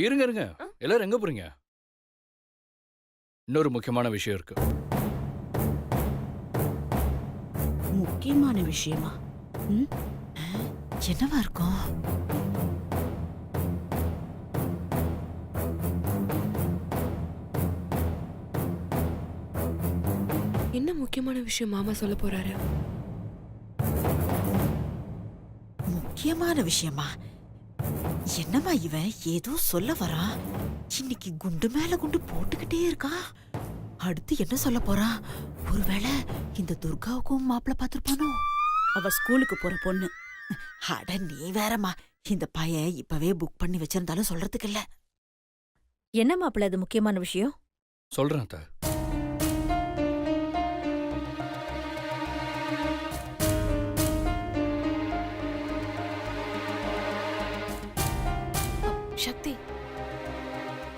இருங்க இருங்க, எல்லாரும் எங்க போறீங்க? இன்னொரு முக்கியமான விஷயம் இருக்கு. முக்கியமான விஷயமா? ம்? என்னவா இருக்கும்? என்ன முக்கியமான விஷயம் மாமா சொல்ல போறாரு? முக்கியமான விஷயமா? என்னம்மா இவன் ஏதோ சொல்ல வரான். இன்னைக்கு குண்டு மேல குண்டு போட்டுக்கிட்டே இருக்கான். அடுத்து என்ன சொல்ல போறான்? ஒருவேளை இந்த துர்காவுக்கும் மாப்பிள்ள பார்த்திருப்பானோ? அவ ஸ்கூலுக்கு போற பொண்ணு. அட நீ வேறம்மா, இந்த பையன் இப்பவே புக் பண்ணி வச்சிருந்தாலும் சொல்றதுக்கு இல்ல. என்ன மாப்பிள்ள அது முக்கியமான விஷயம்? சொல்றேன் அத்தை. சக்தி,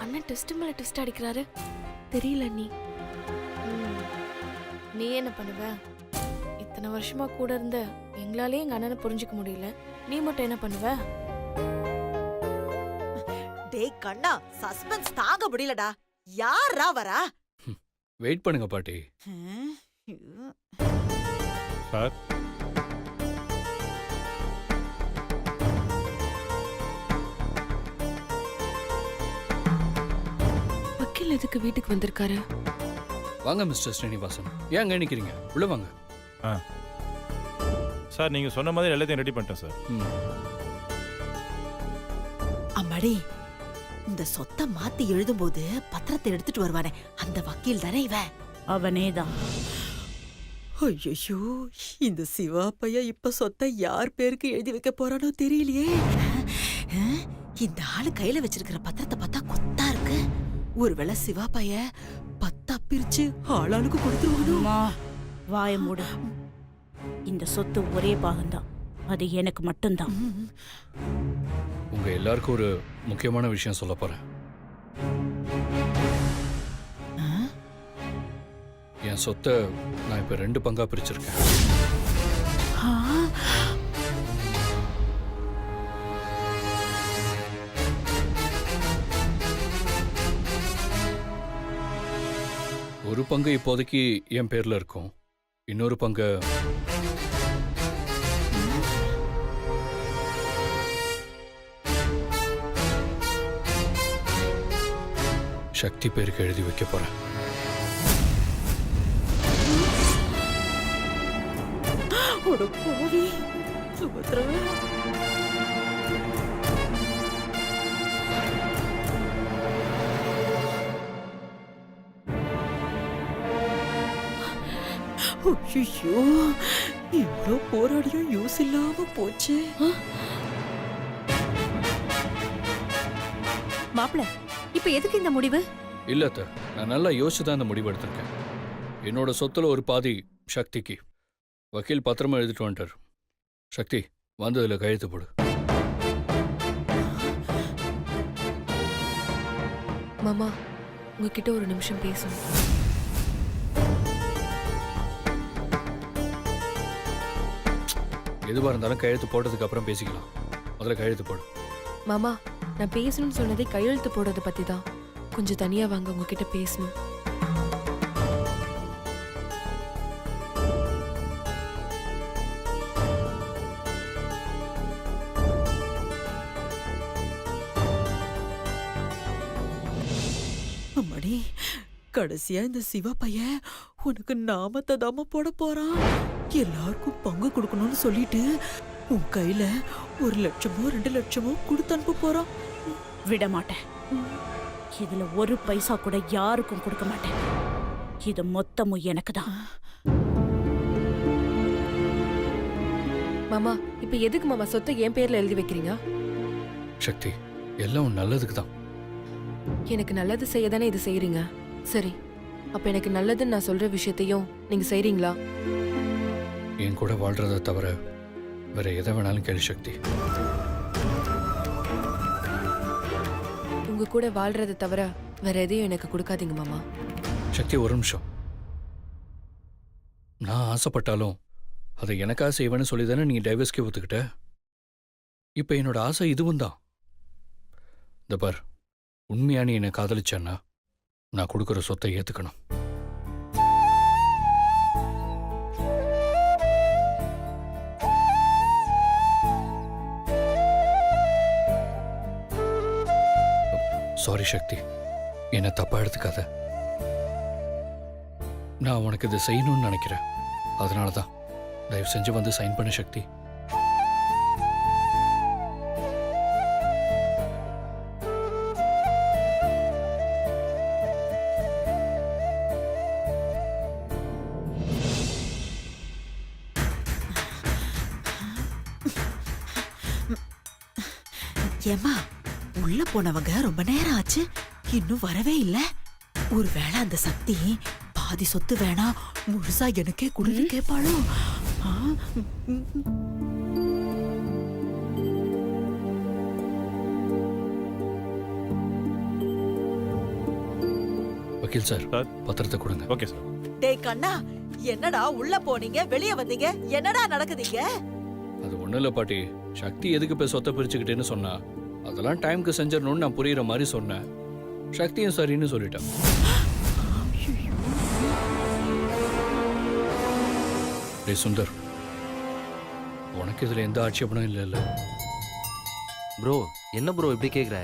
அண்ணன் டெஸ்ட் மேல டெஸ்ட் அடிக்கிறாரு. தெரியல நீ. நீ என்ன பண்ணுவ? இத்தனை வருஷமா கூட இருந்த எங்களாலே எங்க அண்ணனை புரிஞ்சுக்க முடியல. நீ மட்டும் என்ன பண்ணுவ? டேய் கண்ணா, சஸ்பென்ஸ் தாங்க முடியலடா. யாரா வரா? வெயிட் பண்ணுங்க பாட்டி. சார், வக்கீல் எதுக்கு வீட்டுக்கு வந்திருக்காரு? வாங்க மிஸ்டர் ஸ்ரீனிவாசன், ஏன் அங்க நிக்கிறீங்க? உள்ள வாங்க. சார் நீங்க சொன்ன மாதிரி எல்லாத்தையும் ரெடி பண்ணிட்டேன் சார். அம்மாடி, இந்த சொத்தை மாத்தி எழுதும்போது பத்திரத்தை எடுத்துட்டு வருவானே அந்த வக்கீல் தானே இவன்? அவனேதான். ஐயோ, இந்த சிவா பையன் இப்ப சொத்தை யார் பேருக்கு எழுதி வைக்க போறானோ தெரியலையே. இந்த ஆளு கையில வச்சிருக்கிற பத்திரத்தை பார்த்தா கொத்தா இருக்கு. ஒருவேளை சிவா பையன் பத்தா பிரிச்சு ஆளாளுக்கு கொடுத்துருவானோ? வாய மூடு. இந்த சொத்து ஒரே பாகம்தான், அது எனக்கு மட்டும்தான். உங்க எல்லாருக்கும் ஒரு முக்கியமான விஷயம் சொல்ல போறேன். என் சொத்தை நான் இப்ப 2 பங்கா பிரிச்சிருக்கேன். ஒரு பங்கு இப்போதைக்கு என் பேர்ல இருக்கும், இன்னொரு பங்கு சக்தி பேருக்கு எழுதி வைக்க போறேன். சுபத்ரா, ஐயோ, இவ்வளோ போராடியும் யூஸ் இல்லாம போச்சு. மாப்பிள்ள, இப்ப எதுக்கு இந்த முடிவு? இல்ல அத்தை, நான் நல்லா யோசிச்சு தான் இந்த முடிவு எடுத்திருக்கேன். என்னோட சொத்துல ஒரு பாதி சக்திக்கு. வக்கீல் பத்திரமா எழுதிட்டு வந்துட்டார். சக்தி, வந்ததுல கையெழுத்து போடு. மாமா, உங்ககிட்ட ஒரு நிமிஷம் பேசணும். எதுவா இருந்தாலும் கையெழுத்து போட்டதுக்கு அப்புறம் பேசிக்கலாம். முதல்ல கையெழுத்து போடு. மாமா, நான் பேசணும்னு சொன்னதே கையெழுத்து போடுறத பத்தி தான். கொஞ்சம் தனியா வாங்க, உங்ககிட்ட பேசணும். அம்மாடி, கடைசியா இந்த சிவா பையன் உனக்கு நாமத்தை தாம போட போறான். எல்லாருக்கும் பங்கு கொடுக்கணும்னு சொல்லிட்டு உன் கையில 1 லட்சமோ 2 லட்சமோ கொடுத்து அனுப்ப போறான். விட மாட்டேன். இதுல ஒரு பைசா கூட யாருக்கும் கொடுக்க மாட்டேன். இது மொத்தமும் எனக்கு தான். மாமா, இப்ப எதுக்கு மாமா சொத்தை என் பேர்ல எழுதி வைக்கிறீங்க? சக்தி, எல்லாம் நல்லதுக்கு தான். எனக்கு நல்லது செய்ய தானே இது செய்யறீங்க. சரி, அப்ப எனக்கு நல்லதுன்னு நான் சொல்ற விஷயத்தையும் நீங்க செய்றீங்களா? என் கூட வாழ்றதை தவிர வேற எதை வேணாலும் கேளு சக்தி. உங்க கூட வாழ்றதை தவிர வேற எதையும் எனக்கு கொடுக்காதீங்க மாமா. சக்தி, ஒரு நிமிஷம். நான் ஆசைப்பட்டாலும் அதை எனக்காக செய்வேன்னு சொல்லி தானே நீ டைவர்ஸ்க்கே ஒத்துக்கிட்ட. இப்ப என்னோட ஆசை இதுவும் தான். இந்த பார், உண்மையா நீ என்னை காதலிச்சேன்னா நான் கொடுக்குற சொத்தை ஏத்துக்கணும். சாரி சக்தி, என்னை தப்பா எடுத்துக்காத. நான் உனக்கு இதை செய்யணும்னு நினைக்கிறேன். அதனால தான் தயவு செஞ்சு வந்து சைன் பண்ண சக்தி. ஏம்மா, உள்ள போனவங்க ரொம்ப நேரம் ஆச்சு, இன்னும் வரவே இல்ல. ஒருவேளை அந்த சக்தி பாதி சொத்து வேணா முழுசா எனக்கே குடுன்னு கேட்பாளோ? ஆ, வக்கீல் சார், சார். பத்திரத்தை கொடுங்க. Okay sir. டேய் கண்ணா, என்னடா உள்ள போனீங்க வெளிய வந்தீங்க, என்னடா நடக்குதுங்க? அது ஒண்ணும் இல்ல பாட்டி, சக்தி எதுக்கு இப்ப சொத்தை பிரிச்சுக்கிட்டேன்னு சொன்னா அதெல்லாம் டைம்க்கு செஞ்சிடணும்னு நான் புரியுற மாதிரி சொன்னேன். சக்தியும் சரின்னு சொல்லிட்டேன். டேய் சுந்தர், உனக்கு இதுல எந்த ஆட்சேபனும் இல்லைல்ல? ப்ரோ என்ன ப்ரோ இப்படி கேட்குற?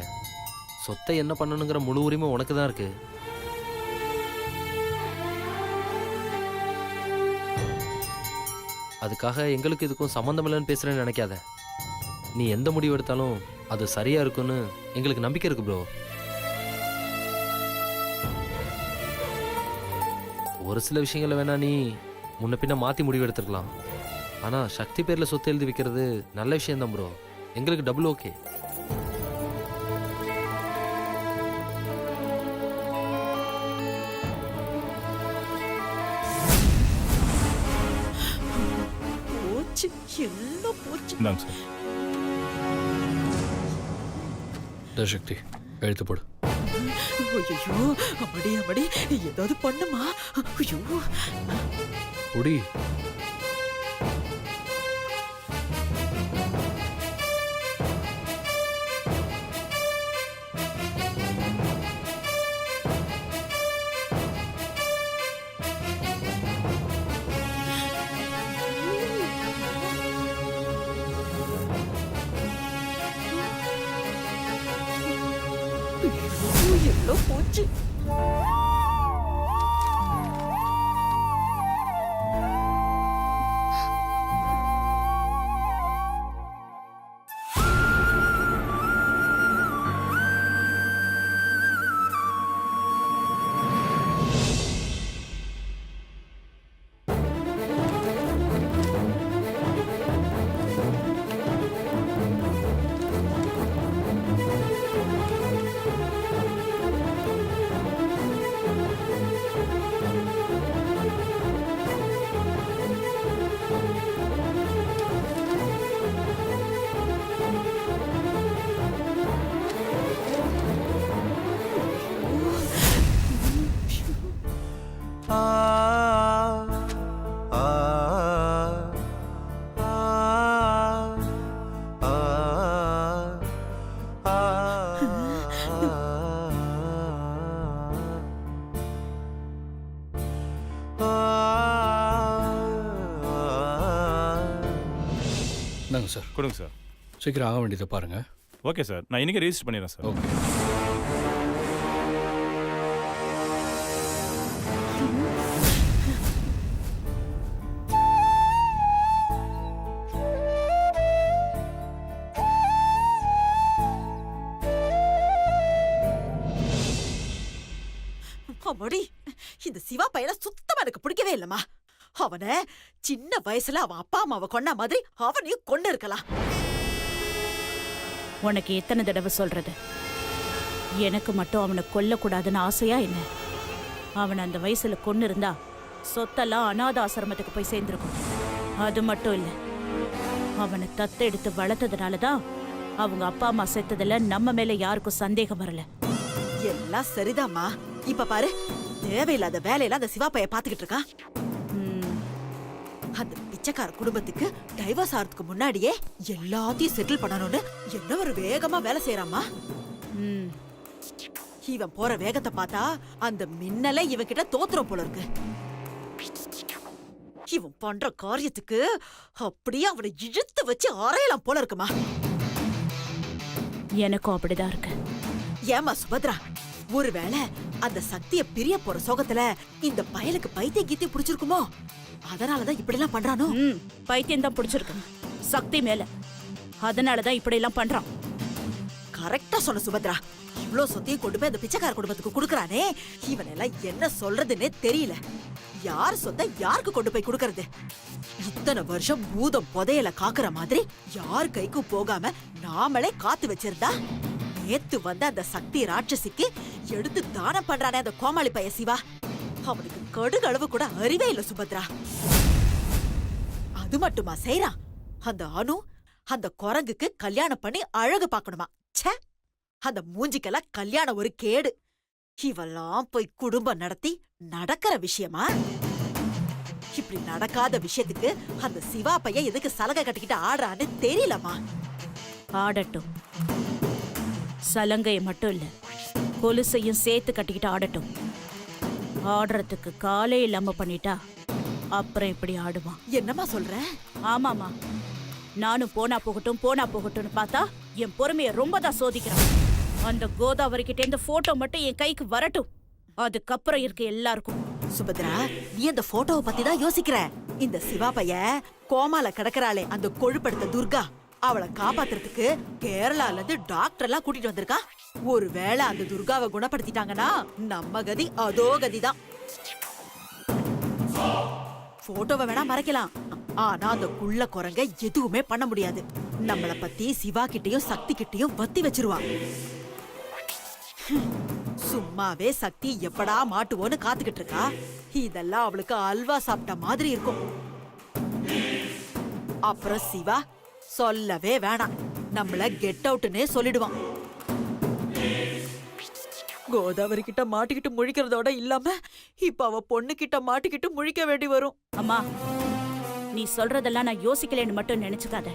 சொத்தை என்ன பண்ணணுங்கிற முழு உரிமை உனக்கு தான் இருக்கு. அதுக்காக எங்களுக்கு இதுக்கும் சம்மந்தம் இல்லைன்னு பேசுறேன்னு நினைக்காத. நீ எந்த முடிவு எடுத்தாலும் அது சரியா இருக்குன்னு எங்களுக்கு நம்பிக்கை இருக்கு ப்ரோ. ஒரு சில விஷயங்களை வேணா நீ முன்ன பின்ன மாற்றி முடிவு எடுத்துருக்கலாம். ஆனால் சக்தி பேரில் சொத்து எழுதி வைக்கிறது நல்ல விஷயம்தான் ப்ரோ. எங்களுக்கு டபுள் ஓகே. போச்சு, எல்லாம் போச்சு. இந்தாங்க சார். இந்த சக்தி எழுத்து போடு. ஐயோ, அம்மாடி அம்மாடி, ஏதாவது பண்ணுமா? ஐயோ, குடி. எல்லாம் போச்சு. இந்தாங்க சார். கொடுங்க சார். சீக்கிரம் ஆக வேண்டியதை பாருங்க. ஓகே சார், நான் இன்னைக்கு ரெஜிஸ்டர் பண்ணிடுறேன் சார். ஓகே. அம்மாடி, இந்த சிவா பையனை சுத்தமா எனக்கு பிடிக்கவே இல்லம்மா. அவனை சின்ன வயசுல அவன் அப்பா அம்மாவை கொன்ன மாதிரி அவனையும் கொண்டு இருக்கலாம். உனக்கு எத்தனை தடவை சொல்றது? எனக்கு மட்டும் அவனை கொல்லக்கூடாதுன்னு ஆசையா என்ன? அவன் அந்த வயசுல கொன்னு இருந்தா சொத்தெல்லாம் அநாத ஆசிரமத்துக்கு போய் சேர்ந்திருக்கும். அது மட்டும் இல்ல, அவனை தத்தெடுத்து வளர்த்ததுனாலதான் அவங்க அப்பா அம்மா செத்ததுல நம்ம மேல யாருக்கும் சந்தேகம் வரல. எல்லாம் சரிதாம்மா. இப்ப பாரு, தேவையில்லாத வேலையில அந்த சிவா பைய பாத்துக்கிட்டு இருக்கான். அந்த பிச்சைக்கார குடும்பத்துக்கு டைவர்ஸ் ஆறதுக்கு முன்னாடியே எல்லாத்தையும் செட்டில் பண்ணணும்னு என்ன ஒரு வேகமா வேலை செய்யறாமா. ம், இவன் போற வேகத்தை பார்த்தா அந்த மின்னலே இவன் கிட்ட தோத்துரும் போல இருக்கு. இவன் பண்ற காரியத்துக்கு அப்படியே அவனை இழுத்து வச்சு அறையலாம் போல இருக்குமா. எனக்கும் அப்படிதான் இருக்கு. ஏமா சுபத்ரா, ஒருவேளை அந்த சக்திய பிரிய போற சோகத்துல இந்த பயலுக்கு பைத்தியம் கீத்தி பிடிச்சிருக்குமோ? அதனாலதான் இப்படி எல்லாம் பண்றானோ? ம், பைத்தியம் தான் பிடிச்சிருக்கு சக்தி மேல. அதனாலதான் இப்படி எல்லாம் பண்றான். கரெக்டா சொன்ன சுபத்ரா. இவ்ளோ சொத்தையும் கொண்டு போய் அந்த பிச்சைக்கார குடும்பத்துக்கு குடுக்கறானே, இவனெல்லாம் என்ன சொல்றதுன்னே தெரியல. யார் சொத்தை யாருக்கு கொண்டு போய் குடுக்கறது? இத்தனை வருஷம் பூதம் புதையல காக்குற மாதிரி யார் கைக்கும் போகாம நாமளே காத்து வச்சிருந்தா, நேத்து வந்த அந்த சக்தி ராட்சசிக்கு எடுத்து தானம் பண்றானே அந்த கோமாளி பைய சிவா, அவனுக்கு கடுகளவு கூட அறிவே இல்ல சுபத்ரா. அது மட்டுமா செய்றான்? அந்த அனு அந்த குரங்குக்கு கல்யாணம் பண்ணி அழகு பார்க்கணுமா? ச்சே, அந்த மூஞ்சிக்கெல்லாம் கல்யாணம் ஒரு கேடு. இவெல்லாம் போய் குடும்பம் நடத்தி நடக்கிற விஷயமா? இப்படி நடக்காத விஷயத்துக்கு அந்த சிவா பையன் எதுக்கு சலகை கட்டிக்கிட்டு ஆடுறான்னு தெரியலமா. ஆடட்டும். சலங்கையை மட்டும் இல்ல, கொலுசையும் சேர்த்து கட்டிக்கிட்டு ஆடட்டும். ஆடுறதுக்கு காலே இல்லாம பண்ணிட்டா அப்புறம் இப்படி ஆடுவான். என்னமா சொல்ற? ஆமாமா, நானும் போனா போகட்டும்னு பார்த்தா என் பொறுமையை ரொம்ப தான் சோதிக்கிறான். அந்த கோதாவரி கிட்ட இந்த போட்டோ மட்டும் என் கைக்கு வரட்டும், அதுக்கப்புறம் இருக்கு எல்லாருக்கும். சுபத்ரா, நீ அந்த போட்டோவை பத்தி தான் யோசிக்கிற. இந்த சிவா பைய கோமால கிடக்குறாளே அந்த கொழுப்படுத்த துர்கா, அவளை காப்பாத்துறதுக்கு கேரளால இருந்து டாக்டர் எல்லாம் கூட்டிட்டு வந்திருக்கா. ஒருவேளை அந்த துர்காவை குணப்படுத்திட்டாங்கன்னா நம்ம கதி அதோ கதிதான். போட்டோவை வேணா மறைக்கலாம், ஆனா அந்த குள்ள குரங்க எதுவுமே பண்ண முடியாது. நம்மள பத்தி சிவா கிட்டயும் சக்தி கிட்டயும் வத்தி வச்சிருவா. சும்மாவே சக்தி எப்படா மாட்டுவோன்னு காத்துக்கிட்டு இருக்கா. இதெல்லாம் அவளுக்கு அல்வா சாப்பிட்ட மாதிரி இருக்கும். அப்புறம் சிவா சொல்லவே வேணாம், நம்மள கெட் அவுட்னே சொல்லிடுவான். கோதாவரி கிட்ட மாட்டிக்கிட்டு முழிக்கிறதோட இல்லாம இப்ப அவ பொண்ணு கிட்ட மாட்டிக்கிட்டு முழிக்க வேண்டி வரும். அம்மா, நீ சொல்றதெல்லாம் நான் யோசிக்கலன்னு மட்டும் நினைச்சுக்காத.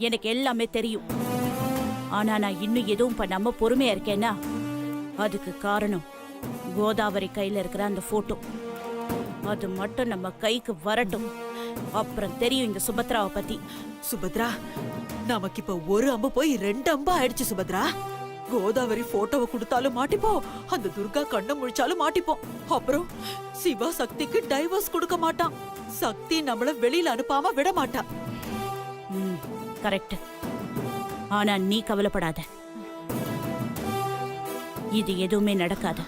எனக்கு எல்லாமே தெரியும். ஆனா நான் இன்னும் எதுவும் பண்ணாம பொறுமையா இருக்கேன்னா அதுக்கு காரணம் கோதாவரி கையில இருக்கிற அந்த போட்டோ. அது மட்டும் நம்ம கைக்கு வரட்டும், அப்புறம் தெரியும் இந்த சுபத்ராவை பத்தி. சுபத்ரா, நமக்கு இப்ப ஒரு அம்பு போய் 2 அம்பா ஆயிடுச்சு சுபத்ரா. கோதாவரி போட்டோவை கொடுத்தாலும் மாட்டிப்போம், அந்த துர்கா கண்ணை முழிச்சாலும் மாட்டிப்போம். அப்புறம் சிவா சக்திக்கு டைவர்ஸ் கொடுக்க மாட்டான், சக்தி நம்மள வெளியில அனுப்பாம விட மாட்டா. கரெக்ட். ஆனா நீ கவலைப்படாத, இது எதுவுமே நடக்காது.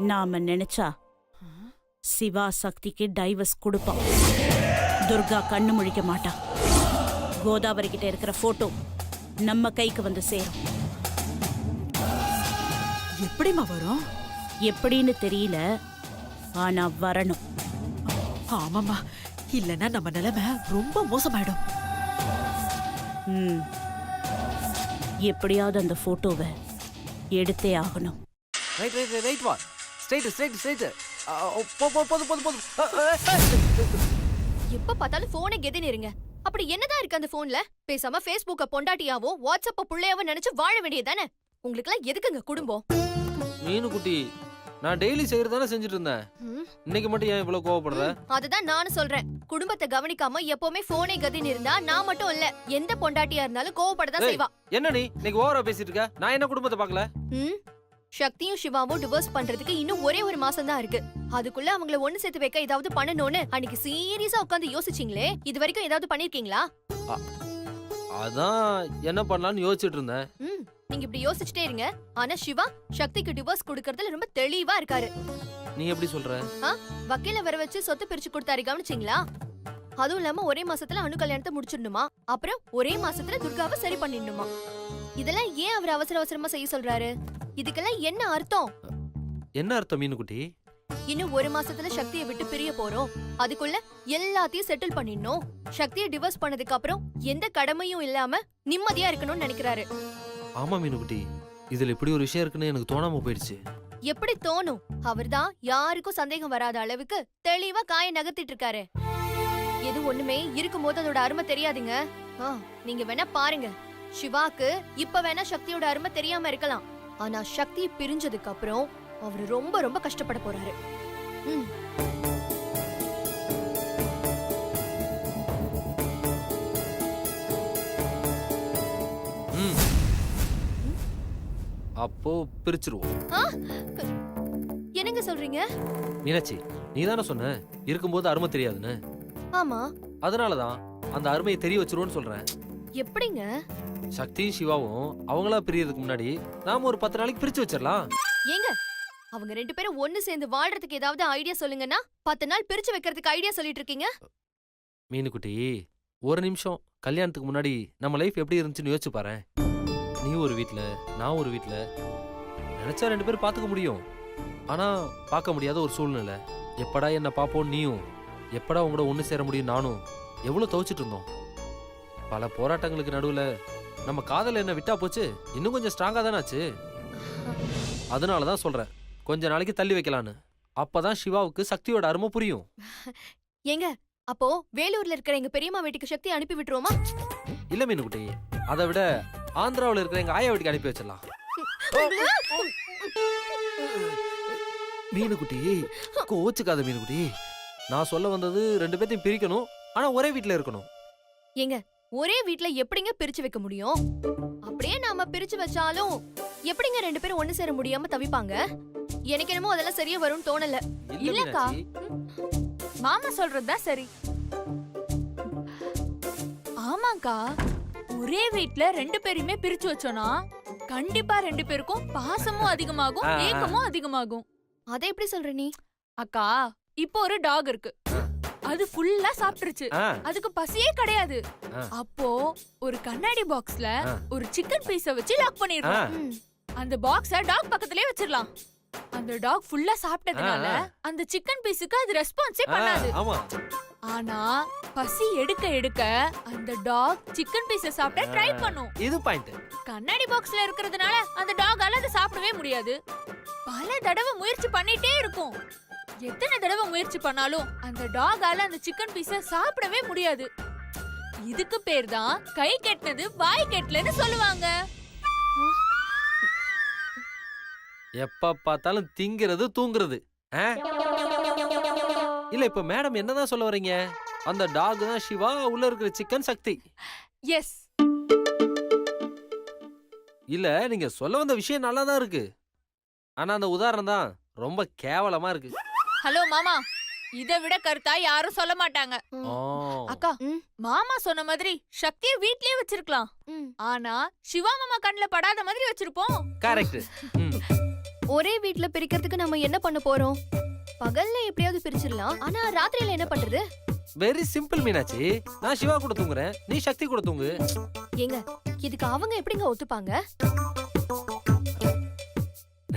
நாம நினைச்சா சிவா சக்திக்கு டைவர்ஸ் கொடுப்பான். துர்கா கண்ணு முழிக்க மாட்டா. கோதாவரி கிட்ட இருக்கிற போட்டோ நம்ம கைக்கு வந்து சேரும். எப்படிமா வரும்? எப்படின்னு தெரியல, ஆனா வரணும். ஆமாமா, இல்லன்னா நம்ம நிலைமை ரொம்ப மோசமாயிடும். ம், எப்படியாவது அந்த போட்டோவை எடுத்தே ஆகணும். ரைட் வா. ஸ்ட்ரைட். போதும். எப்ப பார்த்தாலும் போனை கெதின்னு இருங்க. அப்படி என்னதான் இருக்கு அந்த போன்ல? பேசாம Facebooka பொண்டாட்டியாவோ வாட்ஸ்அப்ப புள்ளையாவோ நினைச்சு வாழ வேண்டியதானே. உங்களுக்கு எல்லாம் எதுக்குங்க குடும்பம்? மீனு குட்டி, நான் டெய்லி செய்யறதானே செஞ்சுட்டு இருந்தேன். இன்னைக்கு மட்டும் ஏன் இவ்வளவு கோவப்படுற? அதுதான் நானும் சொல்றேன். குடும்பத்தை கவனிக்காம எப்பவுமே போனே கதின்னு இருந்தா நான் மட்டும் இல்ல, எந்த பொண்டாட்டியா இருந்தாலும் கோவப்படதான் செய்வா. என்ன நீ இன்னைக்கு ஓவரா பேசிட்டு இருக்க? நான் என்ன குடும்பத்தை பார்க்கல? சக்தியும் சிவாவும் டிவோர்ஸ் பண்றதுக்கு இன்னும் ஒரே ஒரு மாசம் தான் இருக்கு. அதுக்குள்ள அவங்கள ஒண்ணு சேர்த்து வைக்க ஏதாவது பண்ணணும்னு அன்னைக்கு சீரியஸா உட்கார்ந்து யோசிச்சீங்களே, இது வரைக்கும் ஏதாவது பண்ணிருக்கீங்களா? அதான் என்ன பண்ணலாம்னு யோசிச்சுட்டு இருந்தேன். நீங்க இப்படி யோசிச்சுட்டே இருங்க. ஆனா சிவா சக்திக்கு டிவோர்ஸ் கொடுக்கறதுல ரொம்ப தெளிவா இருக்காரு. நீ எப்படி சொல்ற? வக்கீல வர வச்சு சொத்து பிரிச்சு கொடுத்தாரு, கவனிச்சீங்களா? அதுவும் இல்லாம ஒரே மாசத்துல அணு கல்யாணத்தை முடிச்சிடணுமா, அப்புறம் ஒரே மாசத்துல துர்காவை சரி பண்ணிடணுமா. இதெல்லாம் ஏன் அவர் அவசர அவசரமா செய்ய சொல்றாரு? இதுக்கெல்லாம் என்ன அர்த்தம்? என்ன அர்த்தம் மீனு குட்டி? இன்னும் ஒரு மாசத்துல சக்தியை விட்டு பிரிய போறோம், அதுக்குள்ள எல்லாத்தையும் செட்டில் பண்ணிடணும். சக்தியை டிவோர்ஸ் பண்ணதுக்கு அப்புறம் எந்த கடமையும் இல்லாம நிம்மதியா இருக்கணும்னு நினைக்கிறாரு. ஆமா மீனு குட்டி, இதுல இப்படி ஒரு விஷயம் இருக்குன்னு எனக்கு தோணாம போயிடுச்சு. எப்படி தோணும்? அவர்தான் யாருக்கும் சந்தேகம் வராத அளவுக்கு தெளிவா காய நகர்த்திட்டு இருக்காரு. எது ஒண்ணுமே இருக்கும்போது அதோட அருமை தெரியாதுங்க. நீங்க வேணா பாருங்க, சிவாக்கு இப்ப வேணா சக்தியோட அருமை தெரியாம இருக்கலாம், ஆனா சக்தி பிரிஞ்சதுக்கு அப்புறம் அவரு ரொம்ப ரொம்ப கஷ்டப்பட போறாரு. ம். ம். அப்போ பிரிச்சிருவோம். ஆ? என்னங்க சொல்றீங்க? மீனாட்சி, நீ தானே சொன்ன இருக்கும்போது அருமை தெரியாதுன்னு. ஆமா. அதனாலதான் அந்த அருமையை தெரிய வச்சிருவோன்னு சொல்றேன். எப்படிங்க? சக்தியும் சிவாவும் அவங்களா பிரியறதுக்கு முன்னாடி நாம ஒரு 10 நாளைக்கு பிரிச்சு வச்சிடலாம். ஏங்க, அவங்க 2 பேரும் ஒண்ணு சேர்ந்து வாழ்றதுக்கு ஏதாவது ஐடியா சொல்லுங்கன்னா 10 நாள் பிரிச்சு வைக்கிறதுக்கு ஐடியா சொல்லிட்டு இருக்கீங்க. மீனுக்குட்டி, ஒரு நிமிஷம் கல்யாணத்துக்கு முன்னாடி நம்ம லைஃப் எப்படி இருந்துச்சுன்னு யோசிச்சு பாரு. நீ ஒரு வீட்ல, நான் ஒரு வீட்ல. நினைச்சா 2 பேரும் பாத்துக்க முடியும், ஆனா பார்க்க முடியாத ஒரு சூழ்நிலை. எப்படா என்ன பாப்போம் நீயும், எப்படா உங்களோட ஒண்ணு சேர முடியும் நானும், எவ்வளவு தவிச்சிட்டு இருந்தோம். பல போராட்டங்களுக்கு நடுவுல நம்ம காதல் என்ன விட்டா போச்சு, இன்னும் கொஞ்சம் ஸ்ட்ராங்கா தானே ஆச்சு. அதனாலதான் சொல்றேன், கொஞ்ச நாளைக்கு தள்ளி வைக்கலான்னு. அப்பதான் சிவாவுக்கு சக்தியோட அருமை புரியும். ஏங்க, அப்போ வேலூர்ல இருக்கிற எங்க பெரியம்மா வீட்டுக்கு சக்தி அனுப்பி விட்டுருவோமா? இல்ல மீனுக்குட்டி, அதை விட ஆந்திராவுல இருக்கிற எங்க ஆயா வீட்டுக்கு அனுப்பி வச்சிடலாம். மீனுக்குட்டி, கோச்சுக்காத மீனுக்குட்டி. நான் சொல்ல வந்தது 2 பேத்தையும் பிரிக்கணும், ஆனா ஒரே வீட்ல இருக்கணும். ஏங்க, ஒரே வீட்ல எப்படிங்க பிரிச்சு வைக்க முடியும்? அப்படியே நாம பிரிச்சு வச்சாலும் எப்படிங்க 2 பேரும் ஒண்ணு சேர முடியாம தவிப்பாங்க? எனக்கு என்னமோ அதெல்லாம் சரியா வரும்னு தோணல. இல்ல இல்லக்கா. மீனாட்சி. மாமா சொல்றதுதான் சரி. ஆமாக்கா, ஒரே வீட்ல 2 பேரையுமே பிரிச்சு வச்சோனா கண்டிப்பா 2 பேருக்கும் பாசமும் அதிகமாகும், ஆ, ஆ. ஏக்கமும் அதிகமாகும். அதை எப்படி சொல்ற நீ? அக்கா, இப்போ ஒரு டாக் இருக்கு, அது ஃபுல்லா சாப்பிட்டுருச்சு, ஆ, அதுக்கு பசியே கிடையாது. ஆ. அப்போ ஒரு கண்ணாடி பாக்ஸ்ல ஆ. ஒரு சிக்கன் பீஸ வச்சு லாக் ஆ. பண்ணிருக்கோம். ம். அந்த பாக்ஸ டாக் பக்கத்துலயே வச்சிரலாம். அந்த டாக் ஃபுல்லா சாப்பிட்டதுனால ஆ, ஆ. அந்த சிக்கன் பீஸுக்கு அது ரெஸ்பான்ஸே ஆ, பண்ணாது. ஆமா. ஆனா பசி எடுக்க எடுக்க அந்த டாக் சிக்கன் பீஸ சாப்பிட ட்ரை பண்ணும். இது பாயிண்ட். கண்ணாடி பாக்ஸ்ல இருக்கிறதுனால அந்த டாகால அதை சாப்பிடவே முடியாது. பல தடவை முயற்சி பண்ணிட்டே இருக்கும். எத்தனை தடவை முயற்சி பண்ணாலும் அந்த டாகால அந்த சிக்கன் பீஸ சாப்பிடவே முடியாது. இதுக்கு பேர் தான் கை கெட்டினது வாய் கெட்டலன்னு சொல்லுவாங்க. எப்ப பார்த்தாலும் திங்கிறது தூங்குறது. ஆ? இல்ல, இப்ப மேடம் என்னதான் சொல்ல வர்றீங்க? அந்த டாக் தான் சிவா, உள்ள இருக்கிற சிக்கன் சக்தி. எஸ். இல்ல, நீங்க சொல்ல வந்த விஷயம் நல்லா தான் இருக்கு, ஆனா அந்த உதாரணம் தான் ரொம்ப கேவலமா இருக்கு. ஹலோ மாமா, இதை விட கருத்தா யாரும் சொல்ல மாட்டாங்க. ஓ. அக்கா, ம். மாமா சொன்ன மாதிரி சக்தியை வீட்லயே வச்சிருக்கலாம், ம். ஆனா சிவா மாமா கண்ணுல படாத மாதிரி வச்சிருப்போம். கரெக்ட். ஒரே வீட்ல பிரிக்கிறதுக்கு நம்ம என்ன பண்ண போறோம்? பகல்ல எப்படியாவது பிரிச்சிடலாம், ஆனா ராத்திரியில என்ன பண்றது? Very simple Meenakshi. நான் சிவா கூட தூங்குறேன், நீ சக்தி கூட தூங்கு. ஏங்க, இதுக்கு அவங்க எப்படிங்க ஒத்துப்பாங்க?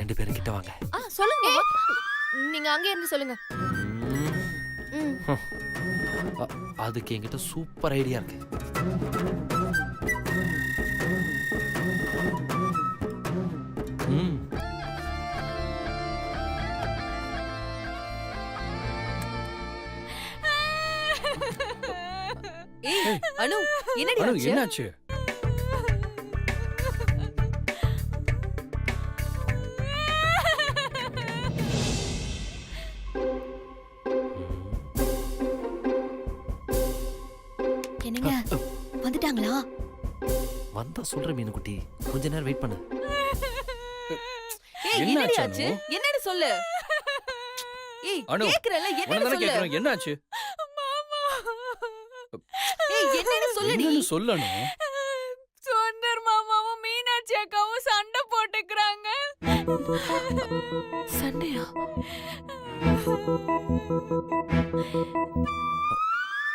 2 பேரும் கிட்ட வாங்க. சொல்லுங்க மாமா. நீங்க அங்கே இருந்து சொல்லுங்க. ம். அதுக்கு என்கிட்ட சூப்பர் ஐடியா இருக்கு. ம். ஏய் அனு, என்னடி அனு, ஆச்சு? என்னாச்சு? என்னங்க, வந்துட்டாங்களா? வந்தா சொல்ற மீனுக்குட்டி, கொஞ்ச நேரம் வெயிட் பண்ணு. ஏய், என்னடி என்னாச்சு ஆச்சு? அனு? என்னன்னு சொல்லு. ஏய், அனு, கேக்குறல, என்னன்னு உன்னதானே சொல்லு. கேக்குறேன், என்னாச்சு? ஏய், என்னன்னு சொல்லுடி. என்னன்னு சொல்லணும். சுந்தர் மாமாவும் மீனாட்சி அக்காவும் சண்டை போட்டுக்கிறாங்க. சண்டையா?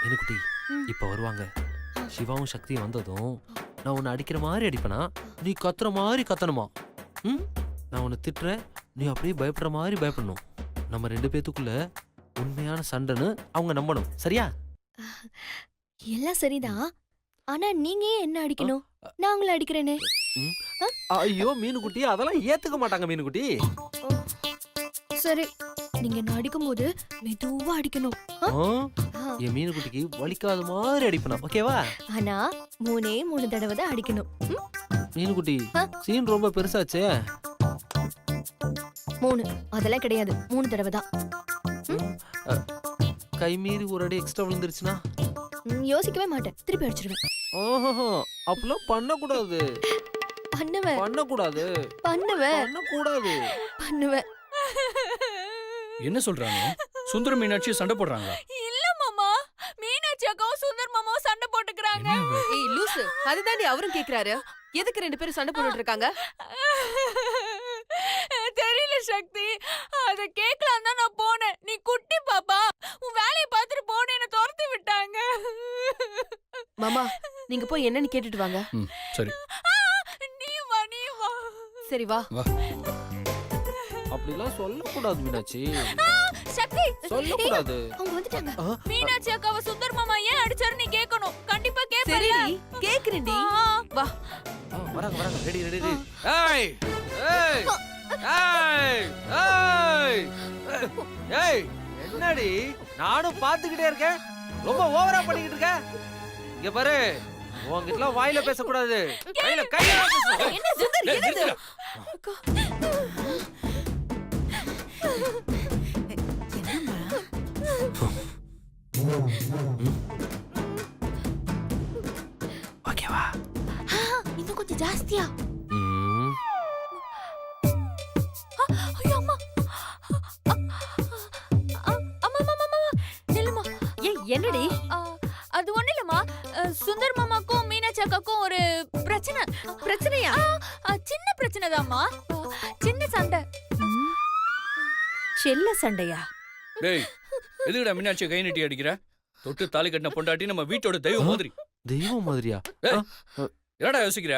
மீனுக்குட்டி, இப்ப வருவாங்க. சிவாவும் சக்தியும் வந்ததும் நான் உன்னை அடிக்கிற மாதிரி அடிப்பனா, நீ கத்துற மாதிரி கத்தணுமா? ம்? நான் உன்னை திட்டுறேன், நீ அப்படியே பயப்படுற மாதிரி பயப்படணும். நம்ம 2 பேத்துக்குள்ள உண்மையான சண்டைன்னு அவங்க நம்பணும், சரியா? எல்லாம் சரிதான், ஆனா நீங்க ஏன் என்ன அடிக்கணும்? நான் உங்களை அடிக்கிறேனே. ஐயோ மீனுக்குட்டி, அதெல்லாம் ஏத்துக்க மாட்டாங்க மீனுக்குட்டி. சரி, நீங்க என்ன அடிக்கும் போது மெதுவா அடிக்கணும். ஆ? ஆ. என் மீனுக்குட்டிக்கு வலிக்காத மாதிரி அடிப்பேன், ஓகேவா? ஆனா 3 தடவை தான் அடிக்கணும். ம்? மீனுக்குட்டி சீன் ரொம்ப பெருசாச்சே. 3 அதெல்லாம் கிடையாது, 3 தடவை தான். கை மீறி ஒரு அடி எக்ஸ்ட்ரா விழுந்துருச்சுன்னா யோசிக்கவே மாட்டேன், திருப்பி அடிச்சிருவேன். ஓஹோ, அப்பெல்லாம் பண்ணக்கூடாது. பண்ணுவேன் பண்ணக்கூடாது. பண்ணுவேன் பண்ணக்கூடாது. பண்ணுவேன். என்ன சொல்றாங்க? சுந்தரம் மீனாட்சி சண்டை போடுறாங்களா? இல்ல மாமா, மீனாட்சி அக்காவும் சுந்தர் மாமாவும் சண்டை போட்டுக்கறாங்க. என்ன இவ? ஏய் லூசு, அதுதாண்டி அவரும் கேக்குறாரு. எதுக்கு 2 பேரும் சண்டை போட்டுட்டு இருக்காங்க? தெரியல சக்தி, அத கேக்கலாம் தான் நான் போனேன். நீ குட்டி பாப்பா, உன் வேலையை பார்த்துட்டு போனே, என்ன துரத்தி விட்டாங்க. மாமா, நீங்க போய் என்னன்னு கேட்டுட்டு வாங்க. ம், சரி நீ வா. சரி வா. வா. அப்படிலாம் சொல்லக்கூடாது மீனாட்சி, சக்தி, சொல்லக்கூடாது. அவங்க வந்துட்டாங்க. மீனாட்சி அக்காவை சுந்தர் மாமா ஏன் அடிச்சாரு நீ கேட்கணும். கண்டிப்பா கேப்பல. சரிடி, கேக்குறேன்டி. வா. வராங்க வராங்க, ரெடி ரெடி ரெடி. ஏய் ஏய் ஏய் ஏய் ஏய், என்னடி நானும் பாத்துக்கிட்டே இருக்கேன், ரொம்ப ஓவரா பண்ணிக்கிட்டு இருக்க. இங்க பாரு, உன்கிட்ட வாயில பேசக்கூடாது, கையில பேசணும். என்ன சுந்தர், டேய், என்னது? நிறுத்துடா. என்னம்மா? ஓகேவா? இன்னும் கொஞ்சம் ஜாஸ்தியா. ம், ஐயோ அம்மா. அம்மா நில்லுமா. ஏய் என்னடி? அது ஒண்ணு இல்லம்மா, சுந்தர் மாமாக்கும் மீனாட்சி அக்காக்கும் ஒரு பிரச்சனை. பிரச்சனையா? சின்ன பிரச்சனை தான்மா, சின்ன சண்டை. செல்ல சண்டையா? டேய், எதுக்குடா மீனாட்சியை கை நீட்டி அடிக்கிற? தொட்டு தாலி கட்டின பொண்டாட்டி நம்ம வீட்டோட தெய்வம் மாதிரி. தெய்வம் மாதிரியா? டேய், என்னடா யோசிக்கிற?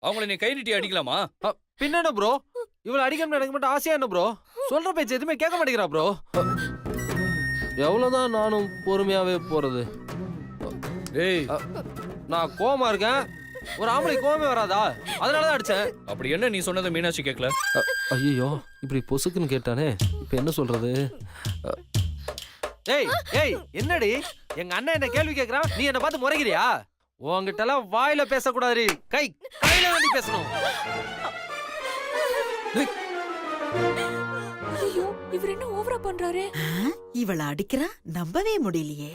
அவங்கள நீ கை நீட்டி அடிக்கலாமா? பின்ன என்ன ப்ரோ, இவ்வளவு அடிக்கணும் எனக்கு மட்டும் ஆசையா என்ன ப்ரோ? சொல்ற பேச்சு எதுவுமே கேட்க மாட்டேங்கிறா ப்ரோ. எவ்வளவுதான் நானும் பொறுமையாவே போறது. டேய், நான் கோவமா இருக்கேன், ஒரு ஆம்பளை கோவமே வராதா? அதனாலதான் அடிச்சேன். அப்படி என்ன நீ சொன்னதை மீனாட்சி கேட்கல? ஐயோ, இப்படி பொசுக்குன்னு கேட்டானே, இப்ப என்ன சொல்றது? ஏய் ஏய், என்னடி எங்க அண்ணன் என்ன கேள்வி கேக்குறான், நீ என்ன பார்த்து முறைகிறியா? உன்கிட்ட எல்லாம் வாயில பேசக்கூடாது, கையில வேண்டி பேசணும். ஐயோ, இவர் என்ன ஓவரா பண்றாரு? இவள அடிக்கிறா, நம்பவே முடியலையே.